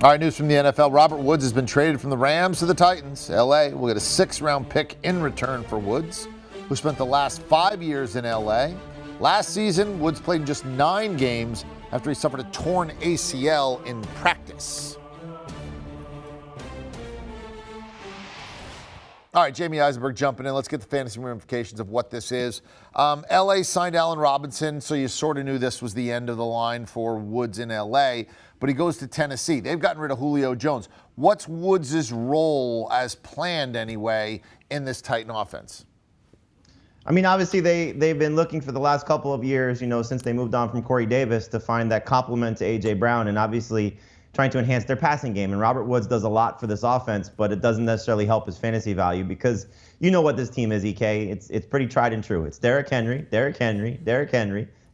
All right, news from the NFL. Robert Woods has been traded from the Rams to the Titans. LA will get a 6th-round pick in return for Woods, who spent the last 5 years in LA. Last season, Woods played in just 9 games after he suffered a torn ACL in practice. All right, Jamey Eisenberg jumping in. Let's get the fantasy ramifications of what this is. LA signed Allen Robinson, so you sort of knew this was the end of the line for Woods in LA, but he goes to Tennessee. They've gotten rid of Julio Jones. What's Woods' role, as planned anyway, in this Titan offense? I mean, obviously, they've been looking for the last couple of years, since they moved on from Corey Davis, to find that complement to A.J. Brown, and obviously trying to enhance their passing game. And Robert Woods does a lot for this offense, but it doesn't necessarily help his fantasy value because you know what this team is, EK. It's pretty tried and true. It's Derrick Henry,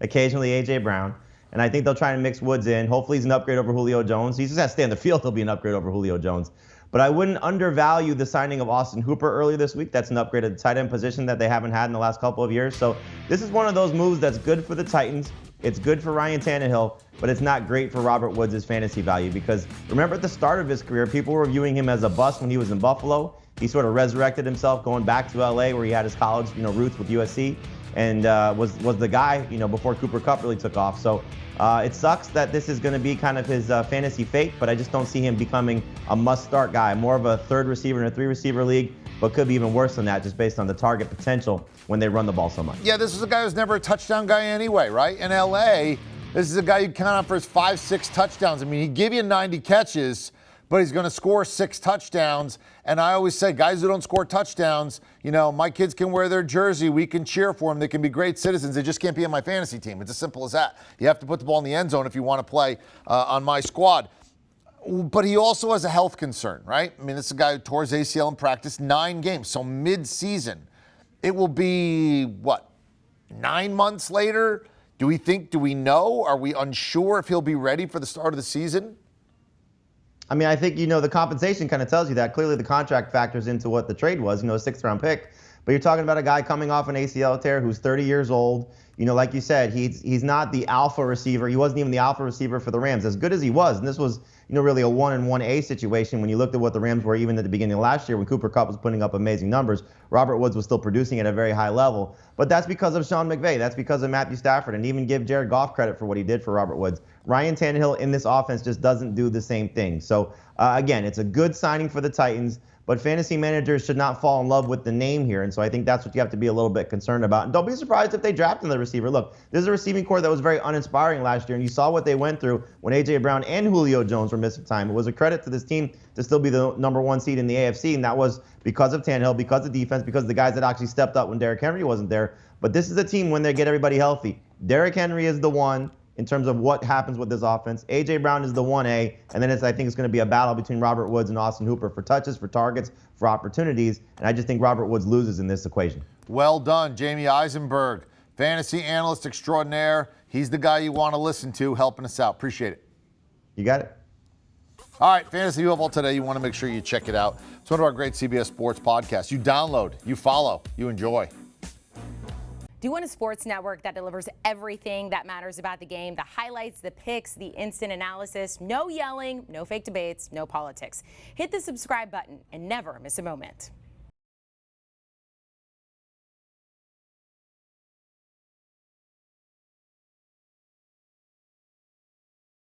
occasionally A.J. Brown. And I think they'll try to mix Woods in. Hopefully he's an upgrade over Julio Jones. He just has to stay on the field. He'll be an upgrade over Julio Jones. But I wouldn't undervalue the signing of Austin Hooper earlier this week. That's an upgrade at the tight end position that they haven't had in the last couple of years. So this is one of those moves that's good for the Titans. It's good for Ryan Tannehill, but it's not great for Robert Woods' fantasy value because remember at the start of his career, people were viewing him as a bust when he was in Buffalo. He sort of resurrected himself going back to LA where he had his college, roots with USC and was the guy, before Cooper Kupp really took off. So it sucks that this is going to be kind of his fantasy fate, but I just don't see him becoming a must-start guy. More of a 3rd receiver in a 3-receiver league, but could be even worse than that just based on the target potential when they run the ball so much. Yeah, this is a guy who's never a touchdown guy anyway, right? In LA, this is a guy you count on for his 5-6 touchdowns. I mean, he'd give you 90 catches, but he's going to score 6 touchdowns. And I always say, guys who don't score touchdowns, my kids can wear their jersey. We can cheer for them. They can be great citizens. They just can't be on my fantasy team. It's as simple as that. You have to put the ball in the end zone if you want to play on my squad. But he also has a health concern, right? I mean, this is a guy who tore his ACL in practice 9 games, so mid-season. It will be, 9 months later? Do we know? Are we unsure if he'll be ready for the start of the season? I mean, I think, the compensation kind of tells you that. Clearly, the contract factors into what the trade was, a 6th-round pick. But you're talking about a guy coming off an ACL tear who's 30 years old. Like you said, he's not the alpha receiver. He wasn't even the alpha receiver for the Rams, as good as he was. And this was, really a 1-1A situation when you looked at what the Rams were even at the beginning of last year when Cooper Kupp was putting up amazing numbers. Robert Woods was still producing at a very high level. But that's because of Sean McVay. That's because of Matthew Stafford. And even give Jared Goff credit for what he did for Robert Woods. Ryan Tannehill in this offense just doesn't do the same thing. So, again, it's a good signing for the Titans. But fantasy managers should not fall in love with the name here. And so I think that's what you have to be a little bit concerned about. And don't be surprised if they draft another receiver. Look, this is a receiving core that was very uninspiring last year. And you saw what they went through when A.J. Brown and Julio Jones were missing time. It was a credit to this team to still be the #1 seed in the AFC. And that was because of Tannehill, because of defense, because of the guys that actually stepped up when Derrick Henry wasn't there. But this is a team when they get everybody healthy. Derrick Henry is the one. In terms of what happens with this offense, A.J. Brown is the 1A, and then I think it's going to be a battle between Robert Woods and Austin Hooper for touches, for targets, for opportunities, and I just think Robert Woods loses in this equation. Well done, Jamey Eisenberg, fantasy analyst extraordinaire. He's the guy you want to listen to, helping us out. Appreciate it. You got it. All right, Fantasy Football Today, you want to make sure you check it out. It's one of our great CBS Sports podcasts. You download, you follow, you enjoy. Do you want a sports network that delivers everything that matters about the game? The highlights, the picks, the instant analysis, no yelling, no fake debates, no politics. Hit the subscribe button and never miss a moment.